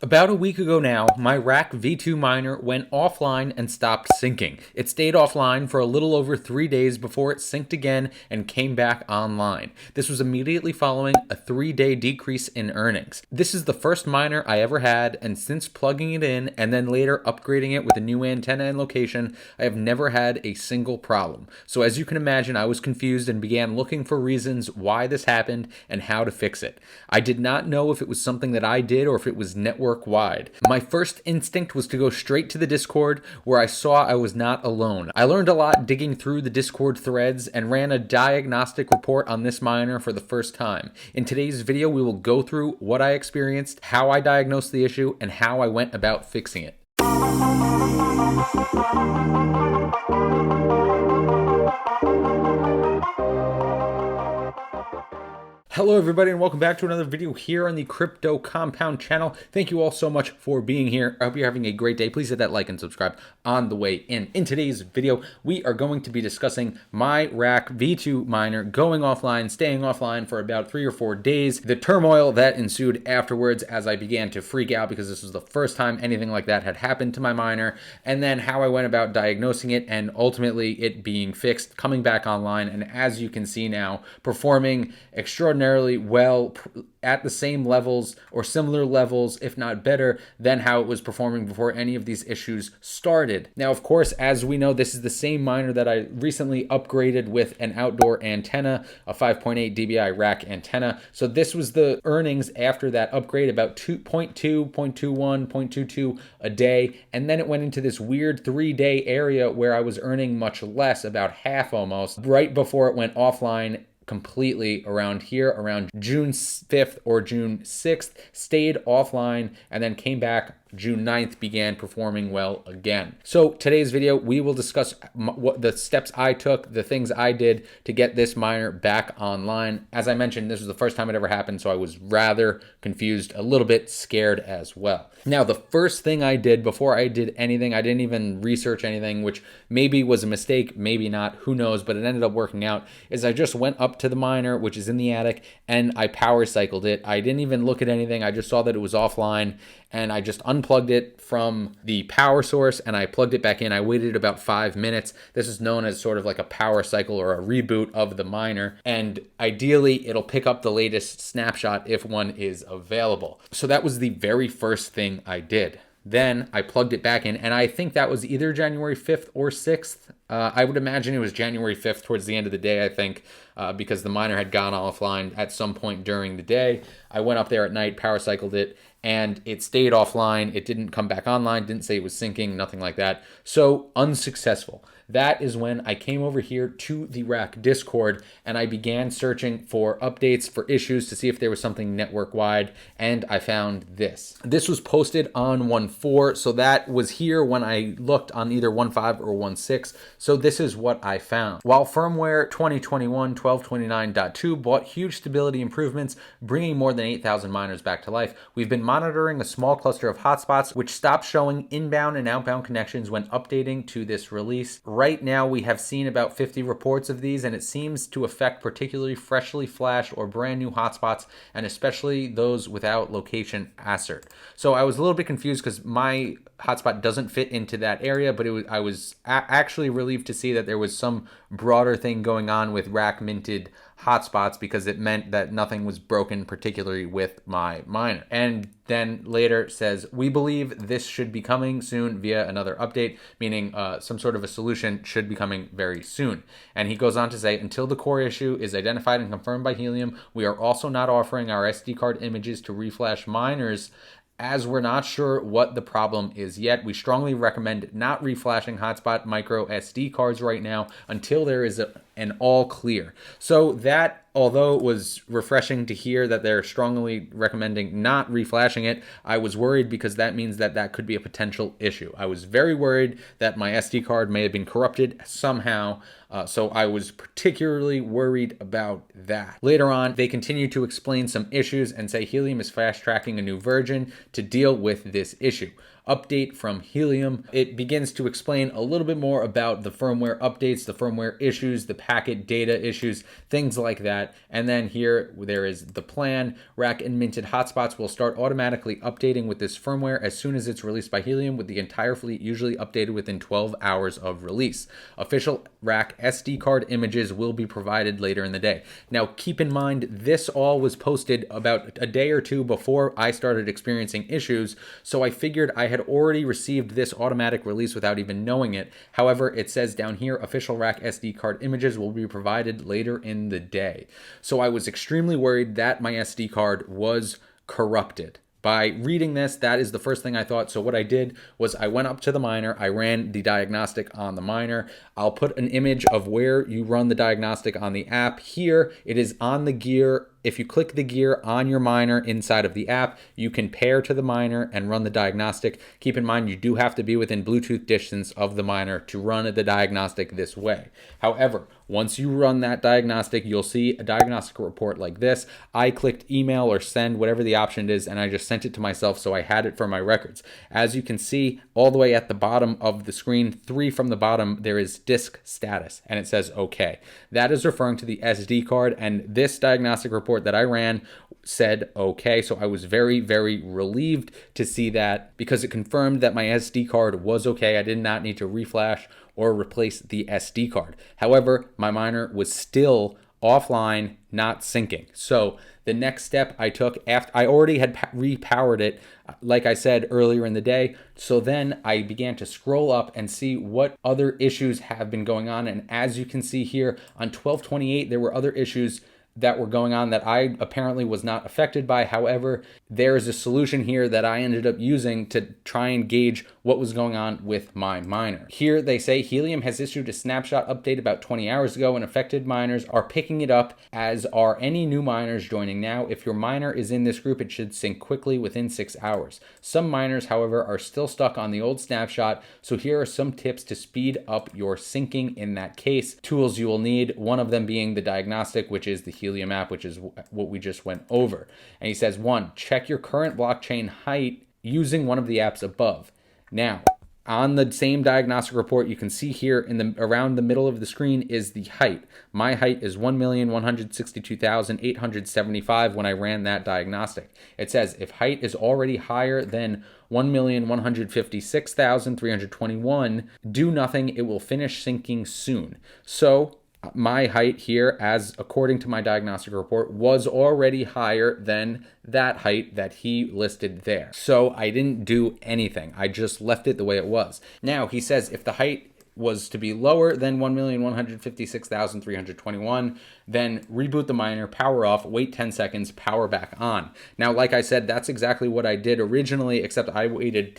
About a week ago now, my rack V2 miner went offline and stopped syncing. It stayed offline for a little over 3 days before it synced again and came back online. This was immediately following a 3-day decrease in earnings. This is the first miner I ever had, and since plugging it in and then later upgrading it with a new antenna and location, I have never had a single problem. So as you can imagine, I was confused and began looking for reasons why this happened and how to fix it. I did not know if it was something that I did or if it was network wide. My first instinct was to go straight to the Discord, where I saw I was not alone. I learned a lot digging through the Discord threads and ran a diagnostic report on this miner for the first time. In today's video, we will go through what I experienced, how I diagnosed the issue, and how I went about fixing it. Hello everybody and welcome back to another video here on the Crypto Compound channel. Thank you all so much for being here. I hope you're having a great day. Please hit that like and subscribe on the way in. In today's video, we are going to be discussing my rack V2 miner going offline, staying offline for about 3 or 4 days, the turmoil that ensued afterwards as I began to freak out because this was the first time anything like that had happened to my miner, and then how I went about diagnosing it and ultimately it being fixed, coming back online, and as you can see now, performing extraordinarily well at the same levels or similar levels, if not better, than how it was performing before any of these issues started. Now, of course, as we know, this is the same miner that I recently upgraded with an outdoor antenna, a 5.8 dBi rack antenna. So this was the earnings after that upgrade, about 2.2, 0.21, 0.22 a day. And then it went into this weird 3-day area where I was earning much less, about half almost, right before it went offline completely around here, around June 5th or June 6th, stayed offline and then came back June 9th, began performing well again. So today's video, we will discuss what the steps I took, the things I did to get this miner back online. As I mentioned, this was the first time it ever happened, so I was rather confused, a little bit scared as well. Now, the first thing I did before I did anything, I didn't even research anything, which maybe was a mistake, maybe not, who knows, but it ended up working out, is I just went up to the miner, which is in the attic, and I power cycled it. I didn't even look at anything. I just saw that it was offline, and I just unplugged it from the power source and I plugged it back in. I waited about 5 minutes. This is known as sort of like a power cycle or a reboot of the miner. And ideally, it'll pick up the latest snapshot if one is available. So that was the very first thing I did. Then I plugged it back in, and I think that was either January 5th or 6th. I would imagine it was January 5th towards the end of the day, I think, because the miner had gone offline at some point during the day. I went up there at night, power cycled it, and it stayed offline. It didn't come back online, didn't say it was syncing, nothing like that. So unsuccessful. That is when I came over here to the rack Discord and I began searching for updates, for issues, to see if there was something network-wide, and I found this. This was posted on 1.4, so that was here when I looked on either 1.5 or 1.6, so this is what I found. While firmware 2021 1229.2 brought huge stability improvements, bringing more than 8,000 miners back to life, we've been monitoring a small cluster of hotspots which stopped showing inbound and outbound connections when updating to this release. Right now, we have seen about 50 reports of these, and it seems to affect particularly freshly flashed or brand new hotspots, and especially those without location assert. So I was a little bit confused because my hotspot doesn't fit into that area, but I was actually relieved to see that there was some broader thing going on with rack minted hotspots, because it meant that nothing was broken, particularly with my miner. And then later says, we believe this should be coming soon via another update, meaning some sort of a solution should be coming very soon. And he goes on to say, until the core issue is identified and confirmed by Helium, we are also not offering our SD card images to reflash miners, as we're not sure what the problem is yet. We strongly recommend not reflashing hotspot micro SD cards right now until there is an all clear. So that, although it was refreshing to hear that they're strongly recommending not reflashing it, I was worried because that means that that could be a potential issue. I was very worried that my SD card may have been corrupted somehow, so I was particularly worried about that. Later on, they continue to explain some issues and say Helium is fast-tracking a new version to deal with this issue. update from Helium. It begins to explain a little bit more about the firmware updates, the firmware issues, the packet data issues, things like that. And then here there is the plan. Rack and minted hotspots will start automatically updating with this firmware as soon as it's released by Helium, with the entire fleet usually updated within 12 hours of release. Official rack SD card images will be provided later in the day. Now keep in mind, this all was posted about a day or two before I started experiencing issues, so I figured I had already received this automatic release without even knowing it. However, it says down here, official rack SD card images will be provided later in the day. So I was extremely worried that my SD card was corrupted. By reading this, that is the first thing I thought. So what I did was I went up to the miner, I ran the diagnostic on the miner. I'll put an image of where you run the diagnostic on the app. Here, it is on the gear. If you click the gear on your miner inside of the app, you can pair to the miner and run the diagnostic. Keep in mind, you do have to be within Bluetooth distance of the miner to run the diagnostic this way. However, once you run that diagnostic, you'll see a diagnostic report like this. I clicked email or send, whatever the option is, and I just sent it to myself so I had it for my records. As you can see, all the way at the bottom of the screen, 3 from the bottom, there is disk status, and it says OK. That is referring to the SD card, and this diagnostic report that I ran said okay. So I was very, very relieved to see that, because it confirmed that my SD card was okay. I did not need to reflash or replace the SD card. However, my miner was still offline, not syncing. So the next step I took, after I already had repowered it, like I said earlier in the day, so then I began to scroll up and see what other issues have been going on. And as you can see here on 12/28, there were other issues that were going on that I apparently was not affected by. However, there is a solution here that I ended up using to try and gauge what was going on with my miner. Here they say Helium has issued a snapshot update about 20 hours ago, and affected miners are picking it up, as are any new miners joining now. If your miner is in this group, it should sync quickly within 6 hours. Some miners, however, are still stuck on the old snapshot, so here are some tips to speed up your syncing in that case. Tools you will need, one of them being the diagnostic, which is the Helium app, which is what we just went over. And he says, 1, check your current blockchain height using one of the apps above. Now, on the same diagnostic report, you can see here around the middle of the screen is the height. My height is 1,162,875 when I ran that diagnostic. It says if height is already higher than 1,156,321, do nothing, it will finish syncing soon. So my height here, as according to my diagnostic report, was already higher than that height that he listed there. So I didn't do anything. I just left it the way it was. Now, he says if the height was to be lower than 1,156,321, then reboot the miner, power off, wait 10 seconds, power back on. Now, like I said, that's exactly what I did originally, except I waited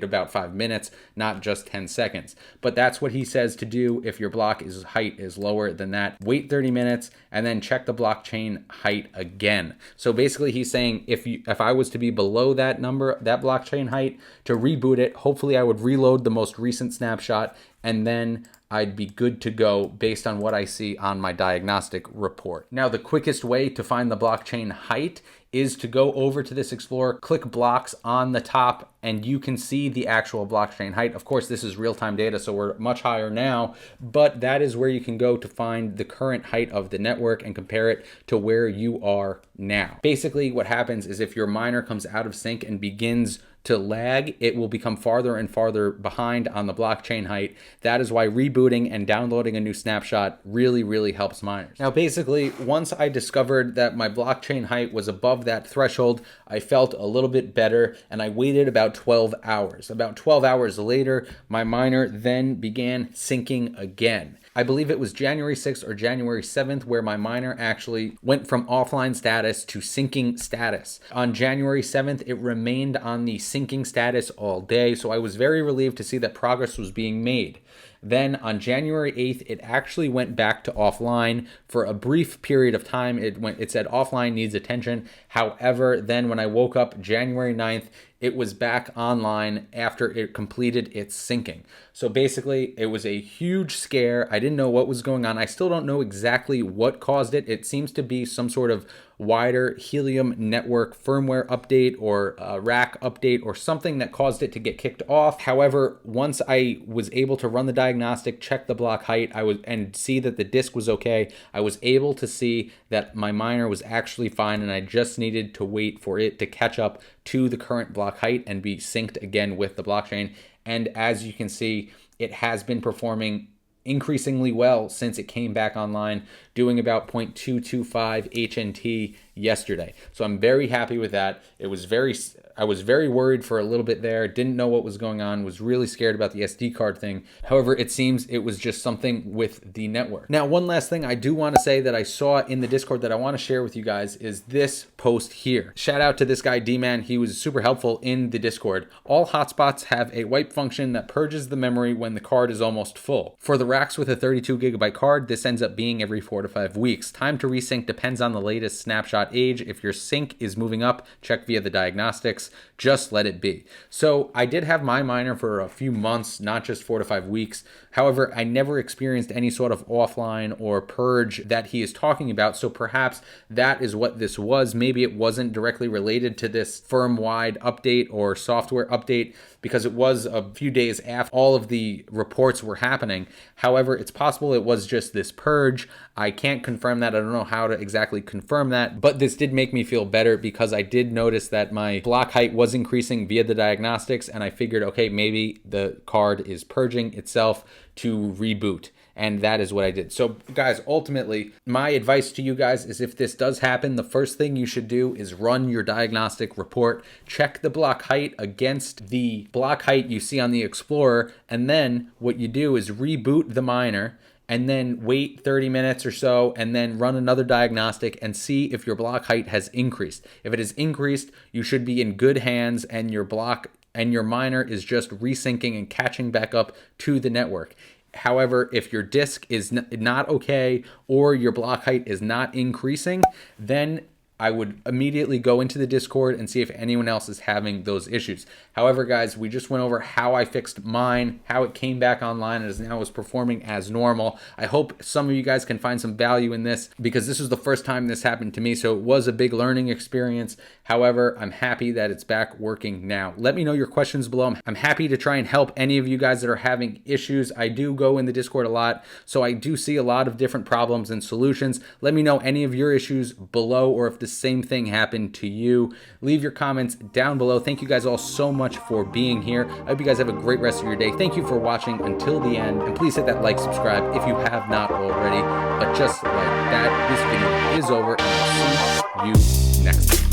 about 5 minutes, not just 10 seconds. But that's what he says to do if your block height is lower than that. Wait 30 minutes and then check the blockchain height again. So basically he's saying if I was to be below that number, that blockchain height, to reboot it, hopefully I would reload the most recent snapshot, and then I'd be good to go based on what I see on my diagnostic report. Now, the quickest way to find the blockchain height is to go over to this Explorer, click blocks on the top, and you can see the actual blockchain height. Of course, this is real-time data, so we're much higher now, but that is where you can go to find the current height of the network and compare it to where you are now. Basically, what happens is if your miner comes out of sync and begins to lag, it will become farther and farther behind on the blockchain height. That is why rebooting and downloading a new snapshot really, really helps miners. Now, basically, once I discovered that my blockchain height was above that threshold, I felt a little bit better, and I waited about 12 hours. About 12 hours later, my miner then began syncing again. I believe it was January 6th or January 7th where my miner actually went from offline status to syncing status. On January 7th, it remained on the syncing status all day, so I was very relieved to see that progress was being made. Then on January 8th, it actually went back to offline for a brief period of time. It said offline, needs attention. However, then when I woke up January 9th, it was back online after it completed its syncing. So basically, it was a huge scare. I didn't know what was going on. I still don't know exactly what caused it. It seems to be some sort of wider Helium network firmware update or a rack update or something that caused it to get kicked off. However, once I was able to run the diagnostic, check the block height, and see that the disk was okay, I was able to see that my miner was actually fine, and I just needed to wait for it to catch up to the current block height and be synced again with the blockchain. And as you can see, it has been performing increasingly well since it came back online, doing about 0.225 HNT yesterday. So I'm very happy with that. I was very worried for a little bit there, didn't know what was going on, was really scared about the SD card thing. However, it seems it was just something with the network. Now, one last thing I do want to say that I saw in the Discord that I want to share with you guys is this post here. Shout out to this guy, D-Man. He was super helpful in the Discord. All hotspots have a wipe function that purges the memory when the card is almost full. For the racks with a 32 gigabyte card, this ends up being every 4 to 5 weeks. Time to resync depends on the latest snapshot age. If your sync is moving up, check via the diagnostics. Just let it be. So I did have my miner for a few months, not just 4 to 5 weeks. However, I never experienced any sort of offline or purge that he is talking about. So perhaps that is what this was. Maybe it wasn't directly related to this firm-wide update or software update, because it was a few days after all of the reports were happening. However, it's possible it was just this purge. I can't confirm that. I don't know how to exactly confirm that, but this did make me feel better because I did notice that my block height was increasing via the diagnostics, and I figured, okay, maybe the card is purging itself to reboot. And that is what I did. So guys, ultimately, my advice to you guys is if this does happen, the first thing you should do is run your diagnostic report, check the block height against the block height you see on the Explorer, and then what you do is reboot the miner and then wait 30 minutes or so and then run another diagnostic and see if your block height has increased. If it has increased, you should be in good hands, and your miner is just resyncing and catching back up to the network. However, if your disk is not okay or your block height is not increasing, then I would immediately go into the Discord and see if anyone else is having those issues. However, guys, we just went over how I fixed mine, how it came back online and is now performing as normal. I hope some of you guys can find some value in this, because this was the first time this happened to me, so it was a big learning experience. However, I'm happy that it's back working now. Let me know your questions below. I'm happy to try and help any of you guys that are having issues. I do go in the Discord a lot, so I do see a lot of different problems and solutions. Let me know any of your issues below, or if the same thing happened to you. Leave your comments down below. Thank you guys all so much for being here. I hope you guys have a great rest of your day. Thank you for watching until the end, and please hit that like, subscribe if you have not already. But just like that, this video is over, and I'll see you next time.